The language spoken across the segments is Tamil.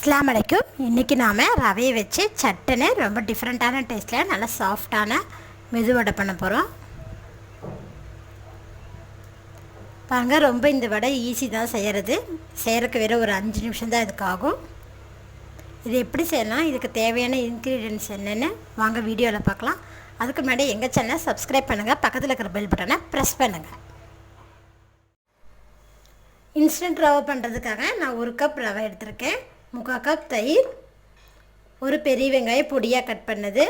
அஸ்ஸலாமு அலைக்கும். இன்றைக்கி நாம் ரவையை வச்சு சட்டுன்னு ரொம்ப டிஃப்ரெண்ட்டான டேஸ்ட்டில் நல்லா சாஃப்டான மெதுவடை பண்ண போகிறோம். பாருங்கள், ரொம்ப இந்த வடை ஈஸி தான் செய்கிறதுக்கு வெறும் ஒரு 5 நிமிஷம் தான் இதுக்கு ஆகும். இது எப்படி செய்யலாம், இதுக்கு தேவையான இன்க்ரீடியன்ட்ஸ் என்னென்னு வாங்க வீடியோவில் பார்க்கலாம். அதுக்கு முன்னாடி எங்கள் சேனலை சப்ஸ்கிரைப் பண்ணுங்கள், பக்கத்தில் இருக்கிற பெல் பட்டனை ப்ரெஸ் பண்ணுங்கள். இன்ஸ்டன்ட் ரவை பண்ணுறதுக்காக நான் 1 கப் ரவை எடுத்திருக்கேன், 3/4 கப் தயிர், ஒரு பெரிய வெங்காயம் பொடியாக கட் பண்ணது,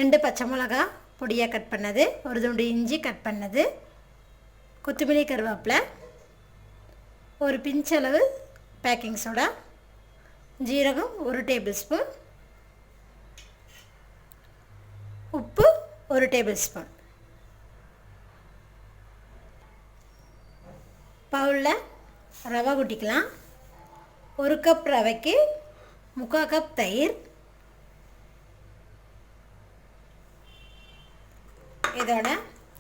2 பச்சை மிளகா பொடியாக கட் பண்ணது, ஒரு துண்டு இஞ்சி கட் பண்ணது, கொத்தமல்லி கருவேப்பிலை, ஒரு பிஞ்சளவு பேக்கிங் சோடா, ஜீரகம் 1 டேபிள் ஸ்பூன், உப்பு 1 டேபிள் ஸ்பூன். பவுலில் ரவை கொட்டிக்கலாம். 1 கப் ரவைக்கு 3/4 கப் தயிர், இதோட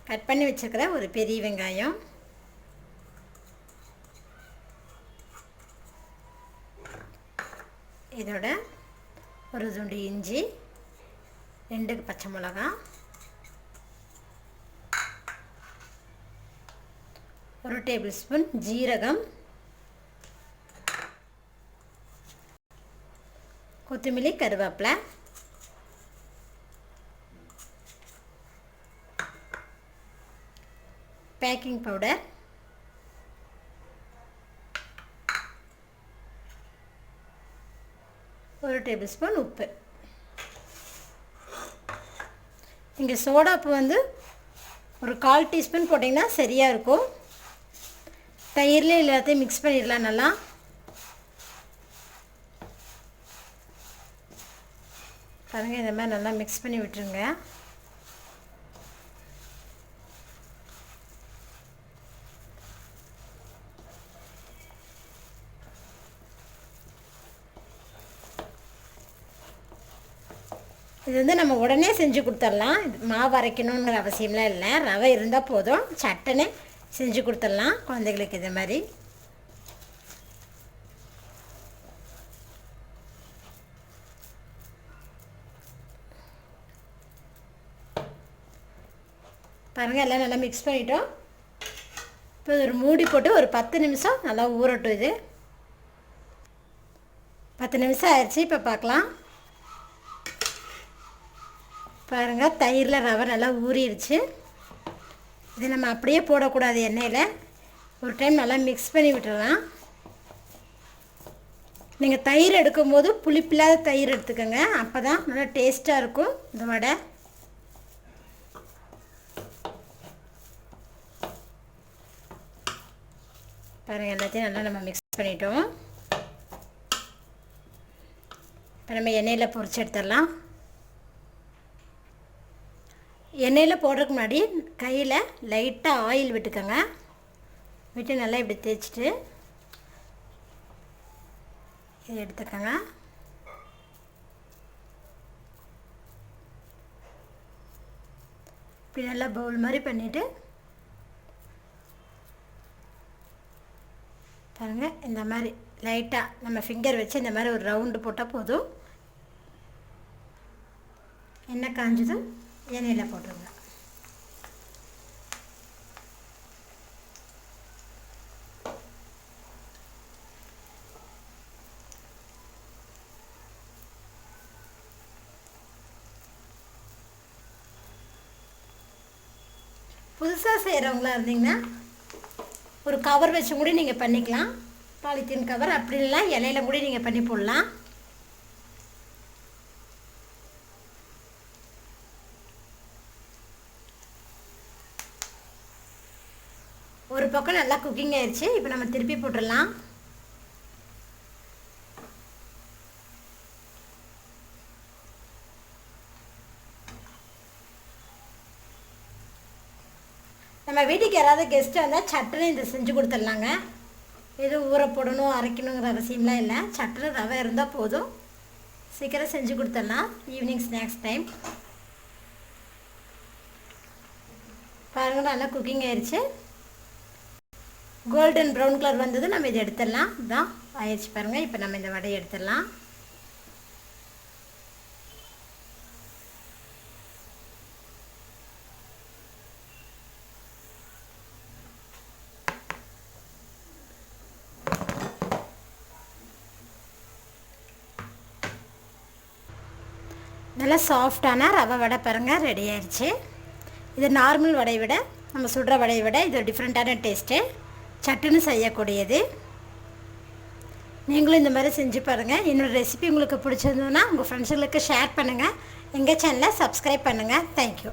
கட் பண்ணி வச்சுருக்கிற ஒரு பெரிய வெங்காயம், இதோட ஒரு துண்டு இஞ்சி, 2 பச்சை மிளகா, 1 டேபிள் ஸ்பூன் ஜீரகம், கொத்தமல்லி கருவேப்பிலை, பேக்கிங் பவுடர், ஒரு டேபிள் ஸ்பூன் உப்பு. இங்கே சோடாப்பு வந்து ஒரு 1/4 டீஸ்பூன் போட்டிங்கன்னா சரியாக இருக்கும். தயிரில் எல்லாத்தையும் மிக்ஸ் பண்ணிடலாம். நல்லா பாருங்கள், இந்த மாதிரி நல்லா மிக்ஸ் பண்ணி விட்டுருங்க. இது வந்து நம்ம உடனே செஞ்சு கொடுத்துடலாம். இது மாவு அரைக்கணுங்கிற அவசியம்லாம் இல்லை, ரவை இருந்தால் போதும், சட்டுன்னு செஞ்சு கொடுத்துடலாம் குழந்தைகளுக்கு. இது மாதிரி பாருங்கள், எல்லாம் நல்லா மிக்ஸ் பண்ணிட்டோம். இப்போ ஒரு மூடி போட்டு ஒரு 10 நிமிஷம் நல்லா ஊறட்டும். இது 10 நிமிஷம் ஆயிடுச்சு. இப்போ பார்க்கலாம். பாருங்கள், தயிரில் ரவை நல்லா ஊறிடுச்சு. இது நம்ம அப்படியே போடக்கூடாது, எண்ணெயில் ஒரு டைம் நல்லா மிக்ஸ் பண்ணி விட்டுடலாம். நீங்கள் தயிர் எடுக்கும்போது புளிப்பில்லாத தயிர் எடுத்துக்கோங்க, அப்போ தான் நல்லா டேஸ்ட்டாக இருக்கும் இந்த வடை. பாருங்கள், எல்லாத்தையும் நல்லா நம்ம மிக்ஸ் பண்ணிட்டோம். இப்போ நம்ம எண்ணெயில் பொரிச்சு எடுத்துடலாம். எண்ணெயில் போடுறதுக்கு முன்னாடி கையில் லைட்டாக ஆயில் விட்டுக்கோங்க. விட்டு நல்லா இப்படி தேய்ச்சிட்டு இதை எடுத்துக்கோங்க. இப்படி நல்லா பவுல் மாதிரி பண்ணிவிட்டு பாருங்கள், இந்த மாதிரி லைட்டாக நம்ம ஃபிங்கர் வச்சு இந்த மாதிரி ஒரு ரவுண்டு போட்டால் போதும். எண்ணெய் காஞ்சதும் எண்ணெயில் போட்டுருங்க. புதுசாக செய்கிறவங்களா இருந்தீங்கன்னா ஒரு கவர் வச்சு கூட நீங்கள் பண்ணிக்கலாம், பாலித்தீன் கவர். அப்படி இல்லைனா இலையில கூட நீங்கள் பண்ணி போடலாம். ஒரு பக்கம் நல்லா குக்கிங் ஆயிடுச்சு. இப்போ நம்ம திருப்பி போட்டுடலாம். நம்ம வீட்டுக்கு யாராவது கெஸ்ட்டு வந்தால் சட்டுன்னு இதை செஞ்சு கொடுத்துடலாங்க. எதுவும் ஊற போடணும் அரைக்கணுங்கிற அவசியம்லாம் இல்லை, சட்டுன்னு ரவை இருந்தால் போதும், சீக்கிரம் செஞ்சு கொடுத்துடலாம். Evening snacks time. பாருங்கள், நல்லா குக்கிங் ஆயிடுச்சு. கோல்டன் ப்ரௌன் கலர் வந்தது. நம்ம இதை எடுத்துடலாம். இதுதான் ஆயிடுச்சு பாருங்கள். இப்போ நம்ம இந்த வடையை எடுத்துடலாம். நல்லா சாஃப்டான ரவை வடை பாருங்கள் ரெடி ஆயிடுச்சு. இது நார்மல் வடையை விட நம்ம சுடுற வடையை விட இது டிஃப்ரெண்ட்டான டேஸ்ட்டு, சட்டுன்னு செய்யக்கூடியது. நீங்களும் இந்த மாதிரி செஞ்சு பாருங்கள். என்னோடய ரெசிபி உங்களுக்கு பிடிச்சிருந்ததுன்னா உங்கள் ஃப்ரெண்ட்ஸுங்களுக்கு ஷேர் பண்ணுங்கள். எங்கள் சேனலை சப்ஸ்கிரைப் பண்ணுங்கள். தேங்க்யூ.